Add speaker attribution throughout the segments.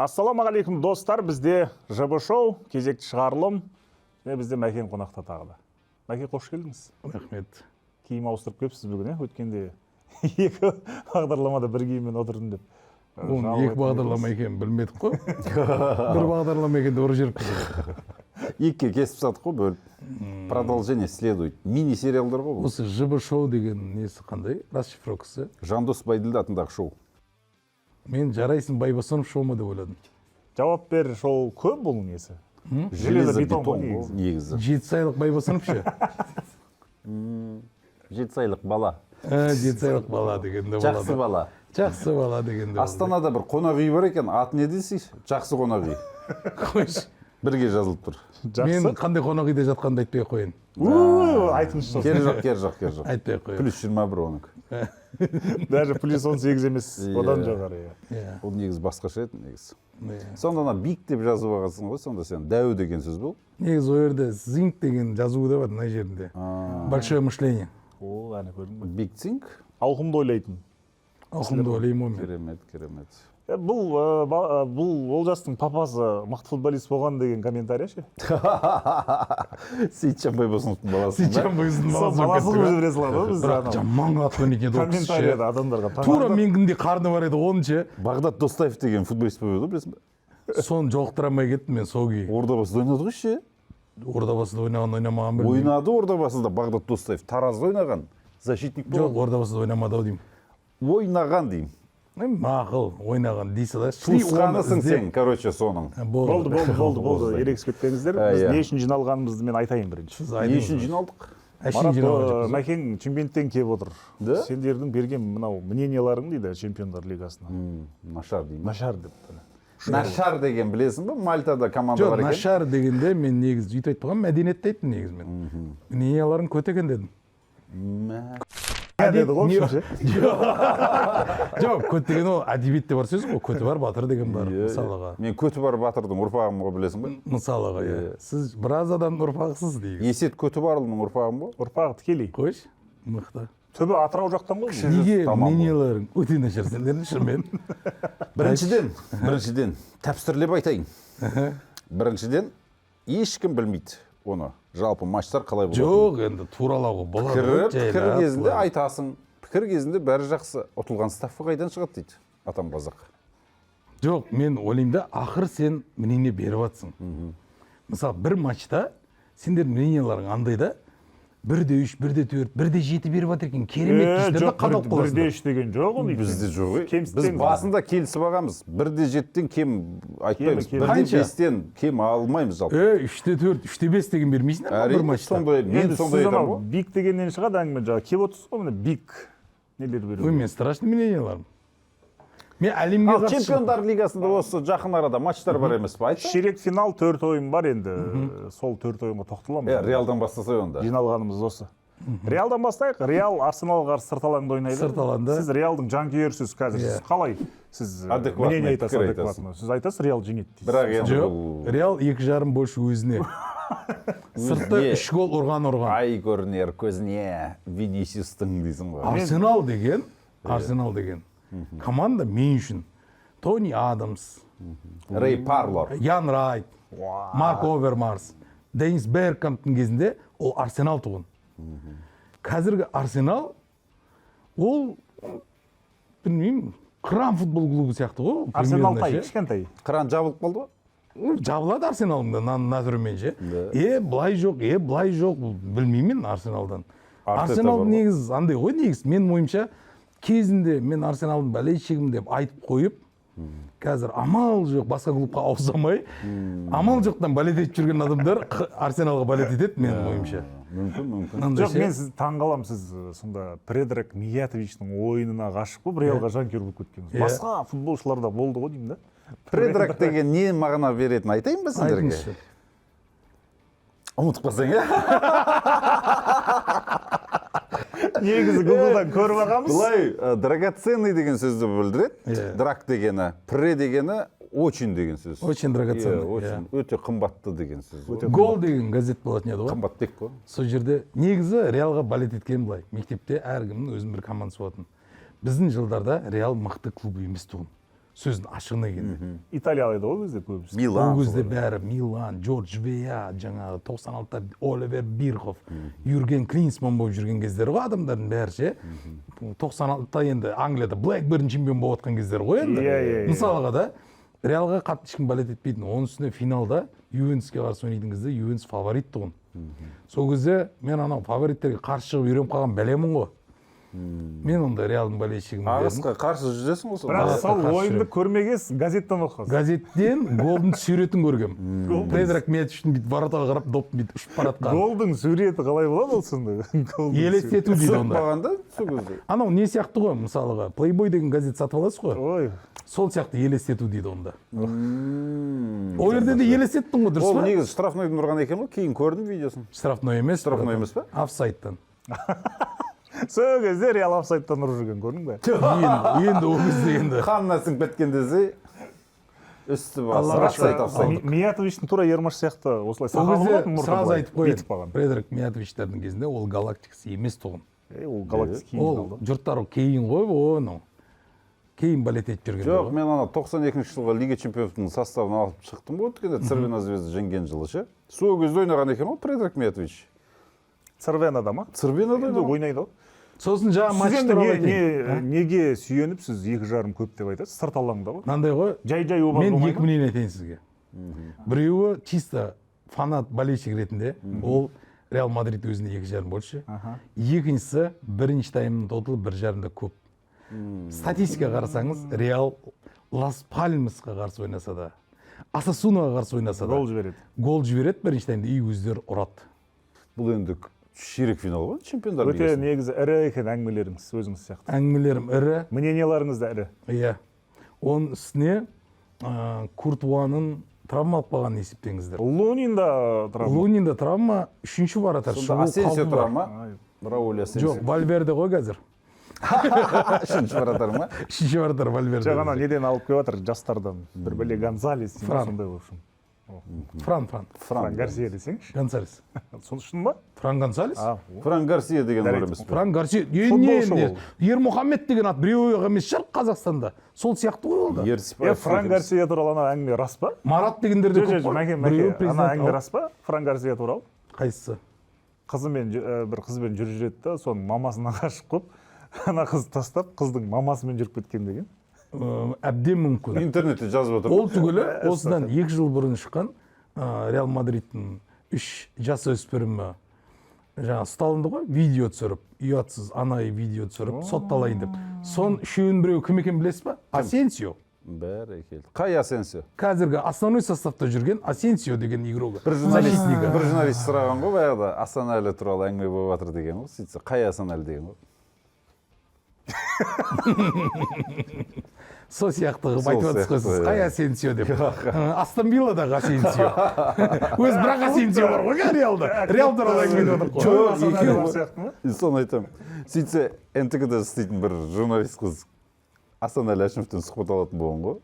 Speaker 1: Ассалаумағалейкум достар, бізде ЖБ шоу, кезекті шығарылым. Бізде Мәкен қонақта тағы да. Мәкен, қош келдіңіз.
Speaker 2: Рахмет.
Speaker 1: Киім ауыстырып келіпсіз бүгін, өткенде екі бағдарламада бір киіммен отырдым деп.
Speaker 2: Екі бағдарлама екен білмедік қой. Бір бағдарлама екен де ұры жеріп келеді.
Speaker 3: Екіге кесіп сатық қой, бөліп. Продолжение следует. Мини-сериалдар ғой бұл.
Speaker 2: Осы ЖБ шоу деген несі қандай? Расшифровкасы.
Speaker 3: Жандос Байділді атындағы шоу.
Speaker 2: Мен жарайсың Байбосынов шоу ма деп ойладым.
Speaker 1: Жауап бер, шоу көп бұл несі?
Speaker 3: Железобетон ғой негізі.
Speaker 2: 7 айлық Байбосынов ше?
Speaker 3: 7 айлық бала.
Speaker 2: 7 айлық бала дегенде болады.
Speaker 3: Жақсы бала.
Speaker 2: Жақсы бала дегенде болады.
Speaker 3: Астанада бір қонақ үй бар екен, аты не дейсіз? Жақсы қонақ үй.
Speaker 2: Қойш.
Speaker 3: Бірге жазылып тұр.
Speaker 2: Мен қандай қонақ үйде жатқанды айтпай қойын.
Speaker 1: Айтыңызшы.
Speaker 3: Кері жоқ.
Speaker 2: Айтпай қойын.
Speaker 3: Плюс 21 онык.
Speaker 1: Даже плюс 18 емес, одан жоғары.
Speaker 3: Ол негізі басқаша еді негізі. Сонда ана бик деп жазып алғансың ғой, сонда сен дәу деген сөз бұл?
Speaker 2: Негізі ол жерде зинг деген жазуы да бар мына жерінде. Большое мышление.
Speaker 1: О, әне көрдің бе?
Speaker 3: Биг цинк?
Speaker 1: Ауқымды ойлайтын.
Speaker 2: Ауқымды ойлаймын мен.
Speaker 3: Керемет.
Speaker 1: Бұл Олжастың папасы мықты футболист болған деген комментарий ше?
Speaker 3: Сейітжан Байбосыновтың баласы.
Speaker 2: Сейітжан Байбосыновтың
Speaker 1: баласы болып жібере салады ғой біз.
Speaker 2: Бірақ жаман қатқан екен
Speaker 1: комментарияда адамдарға.
Speaker 2: Тура менгінде қарны бар еді оның ше.
Speaker 3: Бағдат Достаев деген футболист болды, білесің бе?
Speaker 2: Соны жолықтыра алмай кеттім мен сол күйі.
Speaker 3: Ордабасыда ойнады ғой ше?
Speaker 2: Ордабасыда ойнаған білмеймін.
Speaker 3: Ойнады Ордабасыда Бағдат Достаев. Таразда ойнаған. Защитник болған.
Speaker 2: Жоқ, Ордабасыда ойнамады ау деймін.
Speaker 3: Ойнаған деймін.
Speaker 2: Мақыл, ойнаған дей салайық.
Speaker 3: Туысқанысың сен, короче, соның.
Speaker 1: Болды. Ерекшіп кетпеңіздер. Біз не үшін жиналғанымызды мен айтайын бірінші.
Speaker 3: Не үшін жиналдық?
Speaker 1: Марат, Мәкен чемпионттен келіп отыр. Сендердің берген мынау мненияларың дейді чемпиондар лигасына.
Speaker 3: Нашар деймін.
Speaker 1: Нашар деп.
Speaker 3: Нашар деген білесің бе? Мальтада команда бар екен.
Speaker 2: Жоқ, нашар дегенде мен негіз үйтіп айтпаған, мәдениетті айттым негіз мен. Мненияларың көтеген дедім.
Speaker 1: Деді ғой ше?
Speaker 2: Жоқ, көт деген ол әдебиетте бар сөз ғой, көті бар батыр деген бар мысалыға.
Speaker 3: Мен көті бар батырдың ұрпағым ғой, білесің бе?
Speaker 2: Мысалыға, сіз біраз адамның ұрпағысыз дейік.
Speaker 3: Есет Көтібарұлының ұрпағым ғой.
Speaker 1: Ұрпағы тікелей.
Speaker 2: Қойш, мықты.
Speaker 1: Түбі Атырау жақтан ғой?
Speaker 2: Неге мненияларың өте нашар сендердің шынымен?
Speaker 3: Біріншіден, тәпсірлеп айтайын. Біріншіден, ешкім білмейді оны. Жалпы матчтар қалай болады?
Speaker 2: Жоқ, енді туралауға болады.
Speaker 3: Пікір кезінде айтасың. Пікір кезінде бәрі жақсы. Ұтылған ставка қайдан шығады дейді атам қазақ.
Speaker 2: Жоқ, мен ойлаймын да, ақыр сен мнение беріп жатсың. Мысалы, бір матчта сендер мненияларың андай да, 1-3, 1-4, 1-7 беріп жатыр екен. Керемет дейсіңдер де қадалып қаласыңдар.
Speaker 1: 1-3 деген жоқ ғой.
Speaker 3: Бізде жоқ. Біз басында келісіп алғанбыз. 1-7-тен кем айтпаймыз. 1-5-тен кем алмаймыз жалпы.
Speaker 2: 3-4, 3-5 деген бермейсіңдер бір матчта.
Speaker 3: Мен сондай айтамын ғой.
Speaker 1: Бик дегеннен шығады әңгіме жаңа. Кеп отырсыз ғой міне бик. Нелер беру.
Speaker 2: Ой, мен страшный мненияларым. Мен әлемге
Speaker 3: қарсы чемпиондар лигасында осы жақын арада матчтар бар емес пе? Айтшы.
Speaker 1: Ширек финал 4 ойын бар енді. Сол 4 ойынға тоқталамыз.
Speaker 3: Реалдан бастаса онда.
Speaker 1: Жиналғанымыз осы. Реалдан бастайық. Реал Арсеналға қарсы сырт алаңда ойнайды.
Speaker 2: Сырт алаңда.
Speaker 1: Сіз Реалдың жанкүйерісіз қазір. Сіз қалай? Сіз мнение айтасыз адекватно. Сіз айтасыз Реал жеңеді дейсіз.
Speaker 3: Бірақ енді
Speaker 2: жоқ, Реал 2,5 больше өзіне. Сыртта 3 гол ұрған.
Speaker 3: Ай көрінер көзіне Винисиустың дейсің ғой.
Speaker 2: Арсенал деген команда мен үшін Тони Адамс,
Speaker 3: Рэй Парлор,
Speaker 2: Ян Райт, Марк Овермарс, Денис Беркамптың кезінде ол Арсенал тұғын. Қазіргі Арсенал ол білмеймін, қыран футбол клубы сияқты ғой.
Speaker 1: Арсенал тай, кішкентай.
Speaker 3: Қыран жабылып қалды ғой?
Speaker 2: Жабылады Арсеналдың да түрімен ше. Былай жоқ, білмеймін Арсеналдан. Арсенал негіз андай ғой негіз, мен ойымша кезінде мен Арсеналдың болельшігім деп айтып қойып, қазір амал жоқ басқа клубқа ауысамай, амал жоқтан болет етіп жүрген адамдар Арсеналға болет етеді менің ойымша.
Speaker 3: Мүмкін.
Speaker 1: Жоқ, мен сіз таңғаламын, сіз сонда Предрак Миятовичтің ойынына ғашық болып Реалға жанкүйер болып кеткенсіз. Басқа футболшылар да болды ғой деймін да.
Speaker 3: Предрак деген не мағына беретінін айтайын ба сіздерге? Ұмытып қалсаң,
Speaker 1: Негізі Google-дан көріп алғанбыз.
Speaker 3: Бұлай драгоценный деген сөзді білдіреді. Драк дегені, пре дегені очень деген сөз.
Speaker 2: Очень драгоценный.
Speaker 3: Очень өте қымбатты деген сөз.
Speaker 2: Гол деген газет болатын еді ғой.
Speaker 3: Қымбат тек қой.
Speaker 2: Сол жерде негізі Реалға балет еткен былай. Мектепте әркімнің өзінің бір командасы болатын. Біздің жылдарда Реал мықты клуб емес тұғын. Сөздің ашығына келді.
Speaker 1: Италияда ол кезде көбісі.
Speaker 3: Милан.
Speaker 2: Ол кезде бәрі Милан, Джордж Вея, жаңағы 96-та Оливер Бирхов, Юрген Клинсман болып жүрген кездері ғой адамдардың бәрі ше. 96-та енді Англияда Блэкберн чемпион болып отқан кездері ғой енді. Мысалға да Реалға қатты ешкім балет етпейтін. Оның үстіне финалда Ювентуске қарсы ойнайтын кезде Ювентус фаворит тұғын. Сол кезде мен анау фавориттерге қарсы шығып үйреніп қалған бәлемін ғой. Мен онда Реалдың болельшігімін.
Speaker 3: Ағысқа қарсы жүресің ғой.
Speaker 1: Бірақ сол ойынды көрмегенсіз, газеттен оқығансыз.
Speaker 2: Газеттен голдың суретін көргем. Предрак Миятовичтің бүйтіп воротаға қарап допты бүйтіп ұшып баратқан.
Speaker 1: Голдың суреті қалай болады ол сонда?
Speaker 2: Елестету дейді онда.
Speaker 3: Соқпағанда сол кезде.
Speaker 2: Анау не сияқты ғой, мысалыға Playboy деген газет сатып аласыз ғой.
Speaker 1: Ой.
Speaker 2: Сол сияқты елестету дейді онда. Ол жерде де елестеттің ғой, дұрыс
Speaker 3: Ол
Speaker 2: па?
Speaker 3: негізі штрафнойдың ұрған екен ғой, кейін көрдім видеосын.
Speaker 2: Штрафной емес.
Speaker 3: Штрафной емес па?
Speaker 2: Офсайдтан.
Speaker 1: Сол кезде Реал офсайдтан ұрып жүрген көрдің бе?
Speaker 2: Енді ол кезде енді.
Speaker 3: Қанына сіңіп кеткен десе үсті
Speaker 2: Аллаға
Speaker 3: офсайд.
Speaker 1: Миятовичтің тура Ермаш сияқты осылай
Speaker 2: Ол
Speaker 1: сақалы
Speaker 2: кезде
Speaker 1: болатын мұрты
Speaker 2: сразу
Speaker 1: былай
Speaker 2: айтып қояды.
Speaker 1: битіп қалған.
Speaker 2: Предрак Миятовичтердің кезінде ол галактикасы емес тұғын.
Speaker 1: Ол галактик кейін
Speaker 2: Ол
Speaker 1: қалды.
Speaker 2: жұрттар кейін ғой, оны. Кейін балет етіп жүрген.
Speaker 3: Жоқ, мен ана 92 жылғы Лига чемпионатының составын алып шықтым ғой, өткенде Цервена Звезда жеңген жылы ше. Сол кезде ойнаған екен ғой Предрак Миятович.
Speaker 1: Цервенада ма?
Speaker 3: Цервенада
Speaker 1: ойнайды ғой.
Speaker 2: Сосын жаңа
Speaker 1: Сіз
Speaker 2: матч
Speaker 1: енді
Speaker 2: туралы айтайын.
Speaker 1: неге сүйеніп сіз 2,5 көп деп айтасыз? Сырт алаңда ғой.
Speaker 2: Мынандай ғой.
Speaker 1: Жай обал
Speaker 2: Мен
Speaker 1: болмайды
Speaker 2: екі мнение айтайын сізге. Біреуі чисто фанат болельщик ретінде, ол Реал Мадрид өзінде 2,5 больше. Екіншісі бірінші таймның тоталы 1,5-да көп. Статистика қарасаңыз, Реал Лас Пальмасқа қарсы ойнаса да, Асасунаға қарсы ойнаса да
Speaker 1: гол жібереді.
Speaker 2: Гол жібереді бірінші таймда, и өздері ұрады.
Speaker 3: Бұл енді ширек финал ғой, чемпиондар
Speaker 1: Өте
Speaker 3: лигасы.
Speaker 1: негізі ірі екен әңгімелеріңіз өзіңіз сияқты.
Speaker 2: Әңгімелерім ірі.
Speaker 1: Мненияларыңыз да ірі.
Speaker 2: Иә. Оның үстіне Куртуаның травма алып қалғанын есептеңіздер.
Speaker 1: Лунин да травма.
Speaker 2: Лунинда травма, үшінші баратар.
Speaker 3: Сонда Асенсио травма, Рауль Асенсио.
Speaker 2: Жоқ, Вальверде ғой қазір.
Speaker 3: Үшінші баратар ма?
Speaker 2: Үшінші баратар Вальверде.
Speaker 1: Жаңа неден алып келіп жатыр жастардан. Бір бәле Гонзалес
Speaker 2: Фран.
Speaker 1: сондай в общем.
Speaker 2: Фран
Speaker 1: Гарсия десеңші.
Speaker 2: Гонсалес.
Speaker 1: Соны шын ба?
Speaker 2: Фран Гонсалес?
Speaker 3: Фран Гарсия деген бар емес пе?
Speaker 2: Фран Гарсия.
Speaker 1: Футболшы ол.
Speaker 2: Ермұхаммед деген ат біреу емес шығар Қазақстанда. Сол сияқты ғой ол да.
Speaker 1: Фран Гарсия туралы ана әңгіме рас па?
Speaker 2: Марат дегендер де көп қой.
Speaker 1: Мәке, ана әңгіме рас па? Фран Гарсия туралы?
Speaker 2: Қайсысы?
Speaker 1: Бір қызбен жүріп жүреді да, соның мамасына ғашық болып, ана қызды тастап, қыздың мамасымен жүріп кеткен деген.
Speaker 2: Әбден мүмкін.
Speaker 3: Интернетте жазып отыр.
Speaker 2: Ол түгілі осыдан 2 жыл бұрын шыққан Реал Мадридтің 3 жасөспірімі жаңа ұсталынды ғой, видео түсіріп, ұятсыз анайы видео түсіріп, сотталайын деп. Сон үшеуін біреу кім екен білесіз ба? Асенсио.
Speaker 3: Бәрекелді. Қай Асенсио?
Speaker 2: Қазіргі основной составта жүрген Асенсио деген игрок.
Speaker 3: Бір журналист сұраған ғой баяғыда Асанәлі туралы әңгіме болып жатыр деген ғой. Сөйтсе, қай Асанәлі деген ғой?
Speaker 2: Сол сияқты қылып айтып отырсыз ғой сіз, қай Асенсио деп. Астон Вилладағы Асенсио. Өз бірақ Асенсио бар ғой Реалда. Реал туралы әңгіме айтып отыр ғой.
Speaker 3: Соны айтамын. Сөйтсе, НТК-да істейтін бір журналист қыз Асанәлі Әшімовтен сұхбат алатын болған ғой.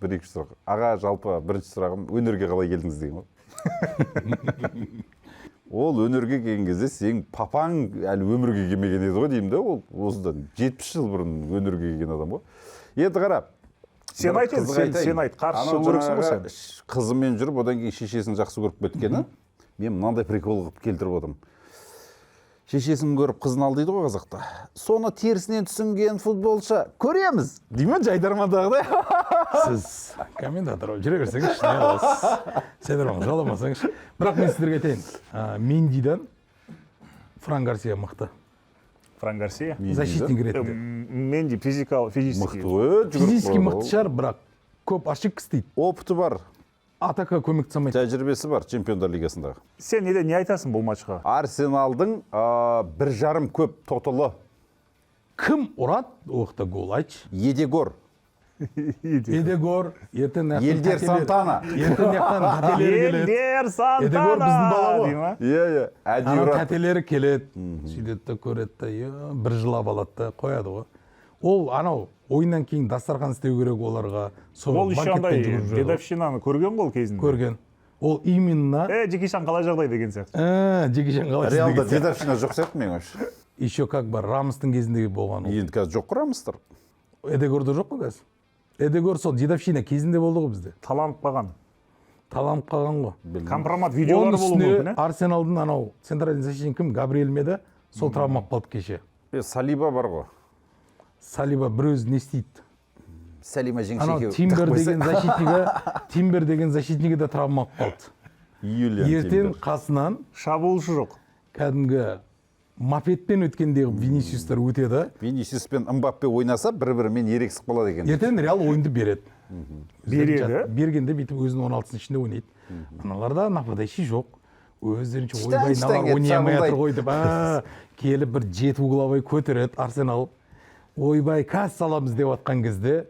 Speaker 3: Бір-екі сұрақ. Аға, жалпы бірінші сұрағым, өнерге қалай келдіңіз деген ғой. Ол өнерге келген кезде сен папаң әлі өмірге келмеген еді ғой деймін да, ол осыдан 70 жыл бұрын өнерге келген адам ғой. Енді қарап.
Speaker 1: Сен айт, қарсы жыл көрексің ғой сен.
Speaker 3: Қызымен жүріп, одан кейін шешесін жақсы көріп кеткені, мен мынандай прикол қылып келтіріп отырмын. Шешесін көріп қызын ал дейді ғой қазақта. Соны терісінен түсінген футболшы көреміз. Деймін жайдармандағыдай.
Speaker 2: Сіз комментатор жүре берсеңіз, не аласыз? Сендер оны жаламасаңыз. Бірақ мен сіздерге айтайын. Мендидан Фран Гарсия мықты.
Speaker 1: Фран Гарсия?
Speaker 2: Защитник ретінде.
Speaker 1: Менди физически.
Speaker 3: Мықты ғой.
Speaker 2: Физически мықты шығар, бірақ көп ошибка істейді.
Speaker 3: Опыты бар.
Speaker 2: Атака көмек жасамайды.
Speaker 3: Тәжірибесі бар чемпиондар лигасындағы.
Speaker 1: Сен не айтасың бұл матчқа?
Speaker 3: Арсеналдың 1,5 көп тоталы.
Speaker 2: Кім ұрады? Оқта гол айтшы.
Speaker 3: Едегор.
Speaker 2: Едегор.
Speaker 3: Елдер Сантана.
Speaker 1: Елдер Сантана.
Speaker 2: Едегор біздің бала ғой.
Speaker 3: Иә.
Speaker 2: Ана тәтелері келеді. Сөйтеді көреді, бір жылап алады да қояды ғой. Ол анау ойыннан кейін дастархан істеу керек оларға.
Speaker 1: Ол еще андай дедовщинаны көрген ғой кезінде.
Speaker 2: Көрген. Ол именно...
Speaker 1: Жекешан қалай жағдай деген сияқты.
Speaker 2: Жекешан қалай
Speaker 3: Реалда дедовщина жоқ сияқты мен ойымша.
Speaker 2: Еще как бар, Рамостың кезіндегі болған ол.
Speaker 3: Енді қазір жоқ қой Рамостар.
Speaker 2: Эдегорда жоқ қой қазір. Эдегор сол дедовщина кезінде болды ғой бізде.
Speaker 1: Таланып қалған.
Speaker 2: Таланып қалған ғой.
Speaker 1: Компромат видеолары болуы мүмкін,
Speaker 2: Арсеналдың анау центральный защитник кім? Габриэль ме еді? Сол травмап қалды кеше.
Speaker 3: Салиба бар ғой.
Speaker 2: Салиба бір өзі не істейді?
Speaker 3: Салима
Speaker 2: Анау
Speaker 3: жеңшеке.
Speaker 2: Тимбер деген защитнигі де травмап қалды. Ертең қасынан
Speaker 1: шабуылшы жоқ.
Speaker 2: Кәдімгі мопедпен өткендегі Винисиустар өтеді.
Speaker 3: Винисиус пен Мбаппе ойнаса бір-бірімен ерексік болады екен.
Speaker 2: Ертең Реал ойынды береді.
Speaker 1: Береді.
Speaker 2: Бергенде бүйтіп өзінің 16-ның ішінде ойнайды. Аналарда нападающий жоқ. Өздерінше ойбай налар ойнай алмай жатыр ғой деп. Келіп бір 7 угловой көтереді Арсенал. Ойбай кас саламыз деп атқан кезде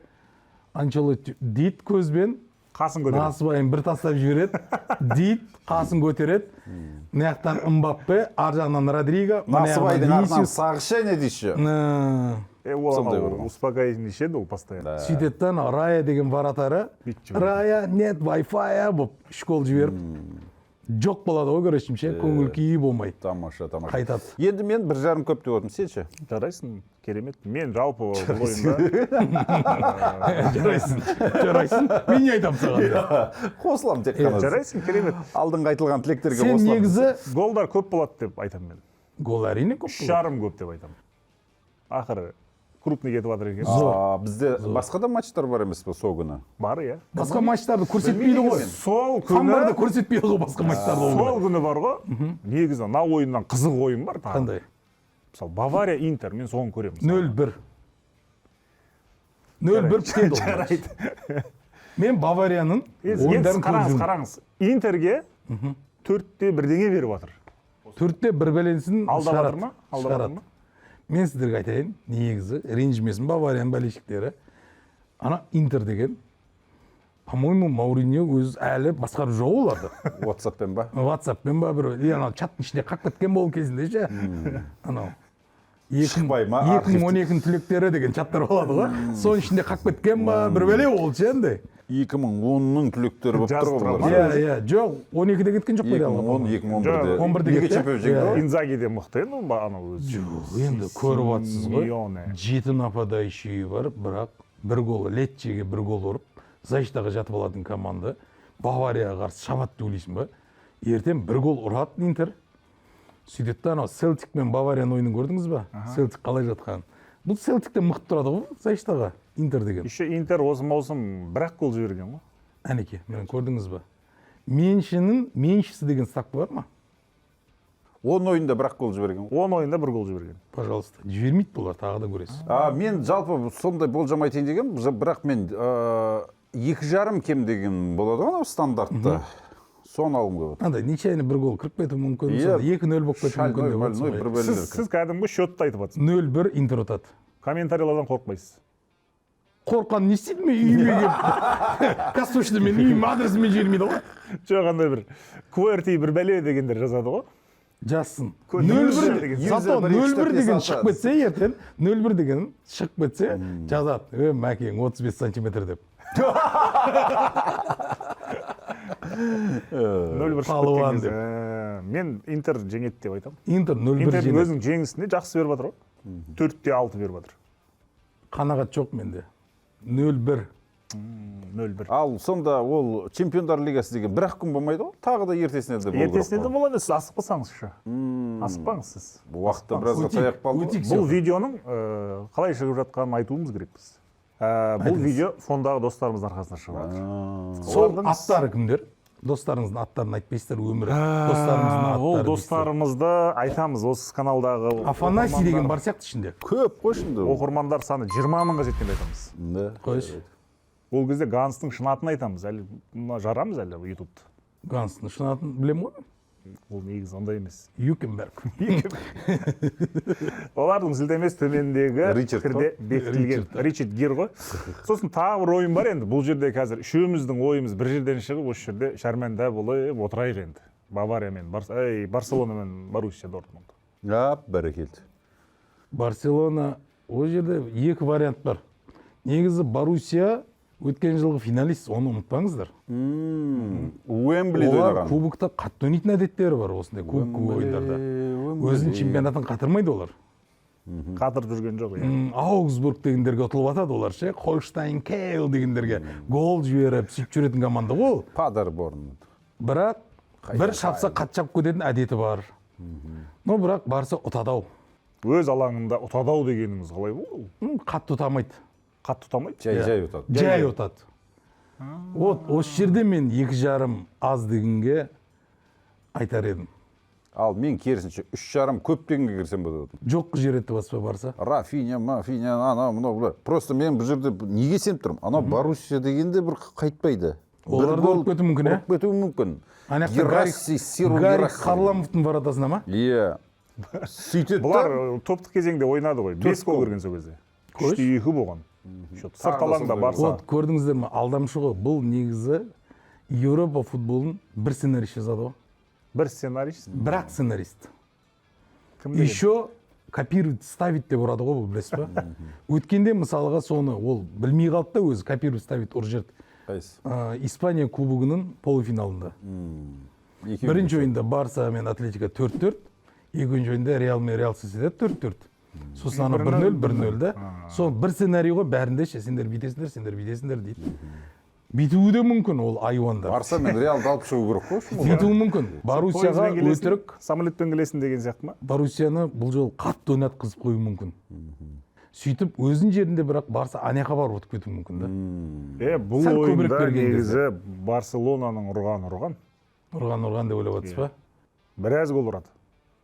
Speaker 2: Анчелотти дейді көзбен,
Speaker 1: қасын көтереді.
Speaker 2: Насыбайын бір тастап жібереді. Дейді, қасын көтереді. Мынаяқтан Мбаппе, ар жағынан Родриго,
Speaker 3: Насыбайдың артынан сағыша не дейші?
Speaker 1: Ол успокоительный ішеді ол постоянно.
Speaker 2: Сөйтеттен Рая деген варатары, Рая нет Wi-Fi болып школ жіберіп, жоқ болады ғой көресімше, көңіл күйі болмайды.
Speaker 3: Тамаша.
Speaker 2: Қайтады.
Speaker 3: Енді мен 1,5 көп деп отырмын, сен ше?
Speaker 1: Жарайсың, керемет. Мен жалпы бұл ойында...
Speaker 2: Жарайсың. Мен не айтамын саған?
Speaker 3: Қосылам тек қана.
Speaker 1: Жарайсың, керемет.
Speaker 3: Алдыңғы айтылған тілектерге
Speaker 2: қосылам. Сен негізі...
Speaker 1: Голдар көп болады деп айтамын мен.
Speaker 2: Гол әрине көп болады.
Speaker 1: 3,5 көп деп айтамын. Ақыры крупный кетіп жатыр екен.
Speaker 3: Бізде басқа да матчтар бар емес пе сол күні?
Speaker 1: Бар, иә.
Speaker 2: Басқа матчтарды көрсетпейді ғой.
Speaker 1: Сол күні...
Speaker 2: Қамбарды көрсетпейді ғой басқа матчтарды.
Speaker 1: Сол күні бар ғой. Негізі, на ойыннан қызық ойын бар.
Speaker 2: Қандай?
Speaker 1: Мысалы, Бавария, Интер, мен соны көремін.
Speaker 2: 0-1. 0-1 бітеді.
Speaker 1: Жарайды.
Speaker 2: Мен Баварияның ойындарын көріп жүрмін.
Speaker 1: Қараңыз, Интерге 4-те 1-деңе беріп жатыр.
Speaker 2: 4-те 1 бәленсін
Speaker 1: шығарады.
Speaker 2: Мен сіздерге айтайын, негізі ренжімесін Баварияның бәлешіктері. Ана Интер деген, по-моему, Мауриньо өз әлі басқарып жоқ оларды.
Speaker 3: WhatsApp-пен ба?
Speaker 2: WhatsApp-пен ба бір, анау чаттың ішінде қақ кеткен болу кезінде ше. Анау 2012 түлектері деген чаттар болады ғой. Соның ішінде қақ кеткен ба бір бәле ол ше андай.
Speaker 3: 2010-ның түлектері болып тұр ғой.
Speaker 2: Иә, жоқ, 12-де кеткен жоқ қой.
Speaker 3: 2010,
Speaker 2: 11-де
Speaker 3: кеткен.
Speaker 1: Инзаги де мықты енді анау өзі.
Speaker 2: Енді көріп жатсыз ғой. 7 нападающий бар, бірақ бір гол Летчеге бір гол ұрып, защитаға жатып алатын команда Баварияға қарсы шабады деп ойлайсың ба? Ертең бір гол ұрады Интер. Сөйтеді анау Селтик мен Баварияның ойынын көрдіңіз ба? Селтик қалай жатқан. Бұл Селтиктен мықты тұрады ғой, защитаға. Интер деген.
Speaker 1: Еще Интер осы маусым бірақ гол жіберген ғой.
Speaker 2: Әнеке, мен көрдіңіз ба? Меншісі деген ставка бар ма?
Speaker 3: 10 ойында бірақ гол жіберген.
Speaker 1: 10 ойында бір гол жіберген.
Speaker 2: Пожалуйста, жібермейді бұлар, тағы да көресіз.
Speaker 3: Мен жалпы сондай болжам айтайын деген, бірақ мен 2,5 кем деген болады ғой стандартта. Соны алғым келіп отыр.
Speaker 2: Андай, нечайны бір гол кіріп кетуі мүмкін, 2-0 болып кетуі мүмкін.
Speaker 1: Сіз кәдімгі счетты айтып жатсыз.
Speaker 2: 0-1 Интер ұтады.
Speaker 1: Комментарийлардан қорықпайсыз.
Speaker 2: Қорқан не істейді мен үйіме келіп? Касточты мен үйім адресімен жібермейді ғой.
Speaker 1: Жоқ, андай бір QWERTY бір бәле дегендер жазады ғой.
Speaker 2: Жазсын. 0-1 деген шығып кетсе, ертең 0-1 деген шығып кетсе, жазады. Мәкең 35 сантиметр деп.
Speaker 1: 0-1
Speaker 2: Палуан деп.
Speaker 1: Мен Интер жеңеді деп айтамын.
Speaker 2: Интер 0-1
Speaker 1: Интер
Speaker 2: жеңеді.
Speaker 1: өзінің жеңісіне жақсы беріп жатыр ғой. 4-те 6 беріп жатыр.
Speaker 2: Қанағат жоқ менде. 0-1.
Speaker 1: 0-1.
Speaker 3: Ал сонда ол чемпиондар лигасы деген бір-ақ күн болмайды ғой? Тағы да ертесіне де болу керек.
Speaker 1: Ертесіне де болады, сіз асықпасаңыз ше. Асықпаңыз сіз.
Speaker 3: Уақытта біразға таяқ қалды.
Speaker 1: Бұл видеоның қалай шығып жатқанын айтуымыз керек біз. Бұл видео фондағы достарымыздың арқасында шығып жатыр.
Speaker 2: Сол аттары кімдер? Достарыңыздың аттарын айтпайсыздар өмірі. Достарыңыздың аттары.
Speaker 1: Ол достарымызды айтамыз осы каналдағы.
Speaker 2: Афанасий деген бар сияқты ішінде.
Speaker 3: Көп қой шынды.
Speaker 1: Оқырмандар саны 20 мыңға жеткенде айтамыз.
Speaker 2: Қойшы.
Speaker 1: Ол кезде Ганстың шын атын айтамыз. Әлі жарамыз әлі ютубты.
Speaker 2: Ганстың шын атын білем ғой?
Speaker 1: Ол негізі ондай емес.
Speaker 2: Юкенберг.
Speaker 1: Олардың сілтемесі төмендегі пікірде бекітілген. Ричард Гир ғой. Сосын тағы бір ойын бар енді. Бұл жерде қазір үшеуміздің ойымыз бір жерден шығып, осы жерде шәрмәнда болып отырайық енді. Бавария мен Барселона мен Боруссия Дортмунд.
Speaker 3: Бәрекелді.
Speaker 2: Барселона, ол жерде екі вариант бар. негізі Боруссия өткен жылғы финалист, оны ұмытпаңыздар.
Speaker 3: Уэмблиде
Speaker 2: Олар
Speaker 3: ойнаған.
Speaker 2: кубокта қатты ойнайтын әдеттері бар осындай кубок ойындарда. Өзінің чемпионатын қатырмайды олар.
Speaker 1: қатырып жүрген жоқ иә.
Speaker 2: Аугсбург дегендерге ұтылып атады олар ше. Холштайн Кейл дегендерге гол жіберіп сөйтіп жүретін команда ғой.
Speaker 3: Падерборн.
Speaker 2: Бірақ бір шапса қатты шапып кететін әдеті бар. Но бірақ барса ұтады-ау.
Speaker 1: Өз алаңында ұтады-ау дегеніңіз қалай бұл?
Speaker 2: Қатты ұтамайды.
Speaker 1: Қатты ұтамайды?
Speaker 3: Жай ұтады.
Speaker 2: Жай ұтады. Вот осы жерде мен 2,5 аз дегенге айтар едім.
Speaker 3: Ал мен керісінше 3,5 көп дегенге кірсем болады.
Speaker 2: Жоқ жеретті баспа барса.
Speaker 3: Рафиня, Мафиня, анау, мынау. Просто мен бұл жерде неге сеніп тұрмын? Анау Боруссия дегенде бір қайтпайды.
Speaker 2: Оларды ұрып кетуі мүмкін,
Speaker 3: Ұрып кетуі мүмкін.
Speaker 2: Гарри Харламовтың воротасына ма?
Speaker 3: Иә. Сөйтеді
Speaker 1: Бұлар топтық кезеңде ойнады ғой. 5 гол кірген сол кезде. 3-2 болған. Сырт алаңда барса.
Speaker 2: Вот көрдіңіздер ме? Алдамшы ғой. Бұл негізі Еуропа футболын бір сценарист жазады ғой.
Speaker 1: Бір сценарист.
Speaker 2: Бірақ сценарист.
Speaker 1: Кім деген?
Speaker 2: Еще копировать ставить деп ұрады ғой, бұл білесіз ба? Өткенде мысалға соны ол білмей қалды да өзі копировать ставить ұр жерді.
Speaker 3: Қайсы?
Speaker 2: Испания кубогының полуфиналында. Бірінші ойында Барса мен Атлетика 4-4, екінші ойында Реал мен Реал Сосьедад 4-4. Сосын ана 1-0, 1-0 да. Сол бір сценарий ғой, бәрінде ше, сендер бүйтесіңдер дейді. Бүйтуі де мүмкін ол айуандар.
Speaker 3: Барса мен Реалды алып шығу керек қой.
Speaker 2: Бүйтуі мүмкін. Боруссияға өтірік.
Speaker 1: Самолетпен келесің деген сияқты ма?
Speaker 2: Боруссияны бұл жол қатты ойнатқызып қою мүмкін. Сөйтіп өзінің жерінде бірақ Барса анаяқа барып өтіп кетуі мүмкін да.
Speaker 1: Бұл
Speaker 2: Сәл көбірек
Speaker 1: ойында
Speaker 2: берген
Speaker 1: негізі Барселонаның ұрған.
Speaker 2: Ұрған деп ойлап жатсыз ба?
Speaker 1: Біраз гол ұрады.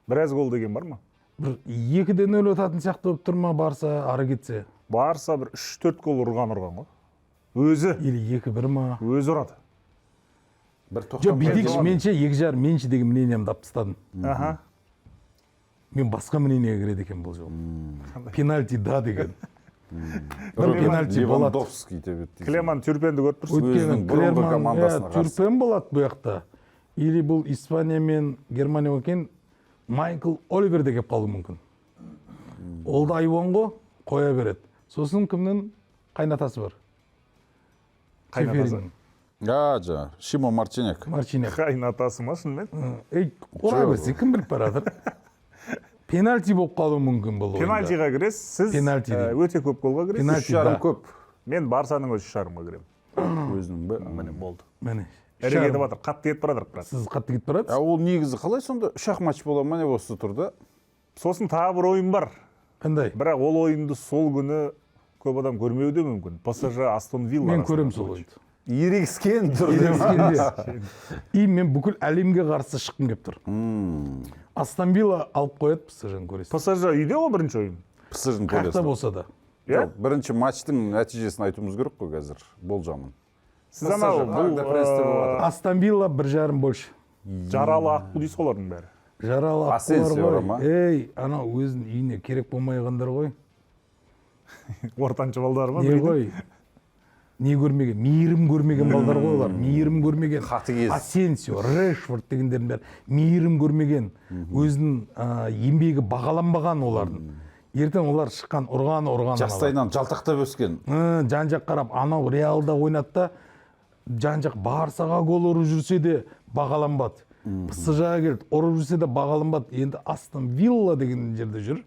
Speaker 1: Біраз гол деген бар ма?
Speaker 2: Бір 2-0 өтатын сияқты болып тұр ма Барса ары кетсе?
Speaker 1: Барса бір 3-4 гол ұрған ғой. Өзі.
Speaker 2: Или 2-1 ма?
Speaker 1: Өзі ұрады.
Speaker 2: Жоқ, бүйдекші менше 2,5 менше деген мнениемді алып тастадым. Мен басқа мнениеге кіреді екен бұл жол. Пенальти да деген. Бір пенальти болады.
Speaker 3: Левандовский деп еді.
Speaker 1: Клеман Тюрпенді көріп тұрсың.
Speaker 3: Өзінің бұрынғы командасына қарсы.
Speaker 2: Тюрпен болады бұл жақта. Или бұл Испания мен Германия екен Майкл Оливер де кеп қалуы мүмкін. Ол да айуан ғой, қоя береді. Сосын кімнің қайнатасы бар?
Speaker 1: Қайнатасы?
Speaker 3: Жа, Шимо Марчинек.
Speaker 1: Қайнатасы ма шынымен?
Speaker 2: Қора берсе, кім біліп барадыр? Пенальти болып қалуы мүмкін бұл ойында.
Speaker 1: Пенальтиға кіресіз, сіз өте көп голға кіресіз.
Speaker 3: 3,5 көп.
Speaker 1: Мен Барсаның өзі 3,5-ға кірем.
Speaker 3: Өзінің бі?
Speaker 1: Міне болды.
Speaker 2: Міне.
Speaker 1: Әрек етіп жатыр, қатты кетіп барадыр.
Speaker 2: Сіз қатты кетіп барады?
Speaker 3: Ол негізі қалай сонда 3-ақ матч бола ма не осы турда?
Speaker 1: Сосын тағы бір ойын бар.
Speaker 2: Қандай?
Speaker 1: Бірақ ол ойынды сол күні көп адам көрмеуі де мүмкін. ПСЖ Астон Вилла.
Speaker 2: Мен көрем сол ойынды.
Speaker 3: Ерегіскен тұр.
Speaker 2: И мен бүкіл әлемге қарсы шыққым келіп тұр. Астон Вилла алып қояды ПСЖ-ны көресіз.
Speaker 1: ПСЖ үйде ғой бірінші ойын.
Speaker 3: ПСЖ-ны
Speaker 2: Қақта болса да.
Speaker 3: Бірінші матчтың нәтижесін айтуымыз керек қой қазір, болжамын.
Speaker 1: Сіз анау бұл
Speaker 2: Астон Вилла 1,5 больше.
Speaker 1: жаралы аққу дейсіз олардың бәрі.
Speaker 2: Жаралы аққулар ғой. Ей, анау өзінің үйіне керек болмайғандар ғой.
Speaker 1: Ортаншы балдар ма?
Speaker 2: Не ғой? Не көрмеген? Мейірім көрмеген балдар ғой олар. Мейірім көрмеген. Асенсио, Решфорд дегендердің бәрі мейірім көрмеген. Өзінің еңбегі бағаланбаған олардың. Ертең олар шыққан ұрған.
Speaker 3: Жастайынан жалтақтап өскен.
Speaker 2: Жан-жақ қарап, анау Реалда ойнатта жан-жақ Барсаға гол ұрып жүрсе де бағаланбады. ПСЖ-ға келді, ұрып жүрсе де бағаланбады. Енді Астон Вилла деген жерде жүр.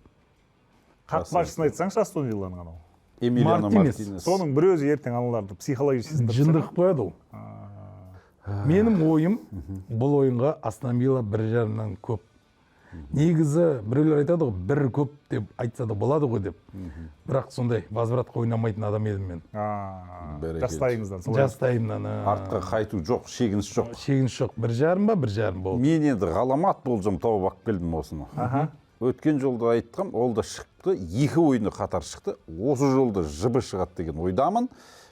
Speaker 1: Қақпашысын айтсаңшы Астон Вилланың анау.
Speaker 3: Эмилиано Мартинес.
Speaker 1: Соның бір өзі ертең аналарды психологически
Speaker 2: жындық қояды ол. Менің ойым бұл ойынға Астон Вилла 1,5-нан көп. Негізі біреулер айтады ғой, бір көп деп айтса да болады ғой деп. Бірақ сондай возвратқа ойнамайтын адам едім мен.
Speaker 1: Жастайыңыздан.
Speaker 2: Жастайымнан.
Speaker 3: Артқа қайту жоқ, шегініс жоқ.
Speaker 2: Шегініс жоқ. 1,5 ба, 1,5 болды.
Speaker 3: Мен енді ғаламат болжам тауып алып келдім осыны. Өткен жолда айтқам, ол да шықты, 2 ойыны қатар шықты. Осы жолда жыбы шығады деген ойдамын.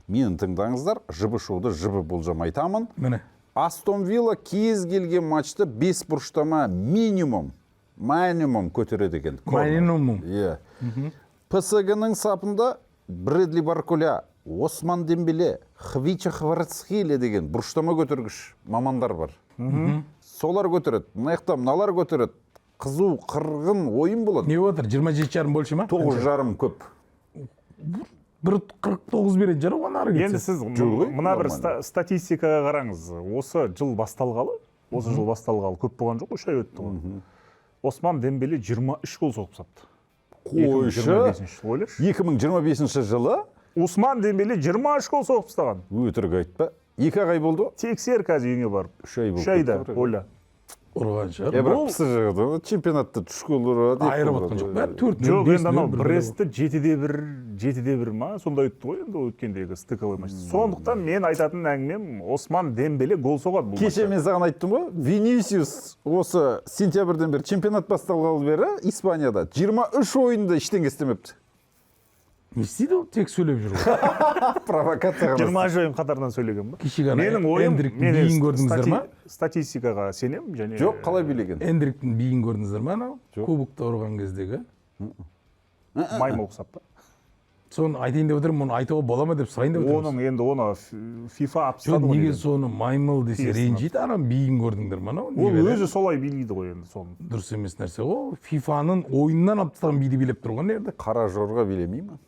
Speaker 3: Менің тыңдаңыздар, жыбы шоуды жыбы болжам айтамын.
Speaker 2: Міне.
Speaker 3: Астон Вилла кез келген матчта 5 бұрыштама минимум көтереді екен.
Speaker 2: Минимум.
Speaker 3: ПСЖ-ның сапында Брэдли Барколя, Осман Дембеле, Хвича Хварцхеле деген бұрыштама көтергіш мамандар бар. Солар көтереді, мыналар көтереді. Қызу, қырғын ойын болады.
Speaker 2: Не отыр? 27,5 больше ма?
Speaker 3: 9,5 көп.
Speaker 2: 1.49 беретін шығар оған ары кетсе.
Speaker 1: Енді сіз мына бір статистикаға қараңыз. Осы жыл басталғалы көп болған жоқ, 3 ай өтті ғой. Осман Дембеле 23 гол соғып тастапты.
Speaker 3: Қойшы 2025 жылы
Speaker 1: Осман Дембеле 23 гол соғып тастаған.
Speaker 3: өтірік айтпа. 2 ай болды.
Speaker 1: Тексер қазір үйіңе барып.
Speaker 3: 3 ай
Speaker 1: айда, ойла.
Speaker 2: Ұрған шығар.
Speaker 3: Бірақ PSG-да чемпионатта 3 гол ұрады.
Speaker 2: Айырып отқан жоқ. Бәрі 4-0.
Speaker 1: Жоқ, енді анау Брестті 7-1 ма, сонда өтті ғой енді өткендегі стыковой матч. Сондықтан мен айтатын әңгімем Осман Дембеле гол соғады бұл
Speaker 3: Кеше мен саған айттым ғой, Винисиус осы сентябрьден бері чемпионат басталғалы бері Испанияда 23 ойында ештеңе істемепті.
Speaker 2: Не істейді ол? Тек сөйлеп жүр ғой.
Speaker 3: Провокация
Speaker 1: 20 ойын қатарынан сөйлеген ба?
Speaker 2: Кешегі
Speaker 1: Менің ойым,
Speaker 2: Эндриктің биін көрдіңіздер ма?
Speaker 1: Статистикаға сенем және
Speaker 3: Жоқ, қалай билеген?
Speaker 2: Эндриктің биін көрдіңіздер ма анау? Кубокта ұрған кездегі.
Speaker 1: майма ұқсап па?
Speaker 2: Соны айтайын деп отырмын, оны айтуға бола ма деп сұрайын деп отырмын.
Speaker 1: Оның енді оны FIFA алып
Speaker 2: Жоқ,
Speaker 1: тастады ғой.
Speaker 2: неге соны маймыл десе ренжиді, ана биін көрдіңдер ма анау?
Speaker 1: Ол өзі солай билейді ғой енді соны.
Speaker 2: Дұрыс емес нәрсе ғой. FIFA-ның ойыннан алып тастаған биді билеп тұрған жерде.
Speaker 3: Қара жорға билемеймін.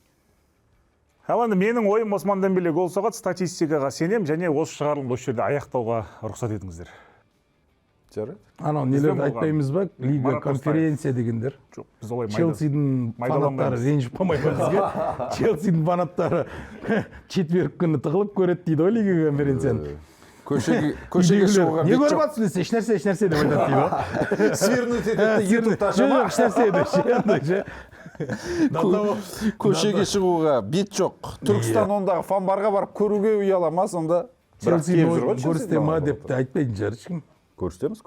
Speaker 1: Ал енді менің ойым Осман Дембеле гол соғады, статистикаға сенем және осы шығарылымды осы жерде аяқтауға рұқсат етіңіздер.
Speaker 3: Жарайды.
Speaker 2: Анау нелерді айтпаймыз ба? Лига конференция дегендер.
Speaker 1: Жоқ, біз олай
Speaker 2: Челсидің фанаттары ренжіп қалмай ма бізге? Челсидің фанаттары четверг күні тығылып көреді дейді ғой Лига конференцияны.
Speaker 3: Көшеге шығуға
Speaker 2: не көріп жатсың десе, ешнәрсе деп айтады дейді ғой.
Speaker 3: Свернуть етеді ютубта
Speaker 2: жоқ, ешнәрсе еді.
Speaker 3: Көшеге шығуға бет жоқ. Түркістан ондағы фанбарға барып көруге ұялама, сонда
Speaker 2: Челсидің көрсете ма деп те айтпайтын шығар ешкім.
Speaker 3: Көрсетеміз.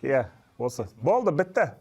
Speaker 1: Иә, осы. Болды, бітті.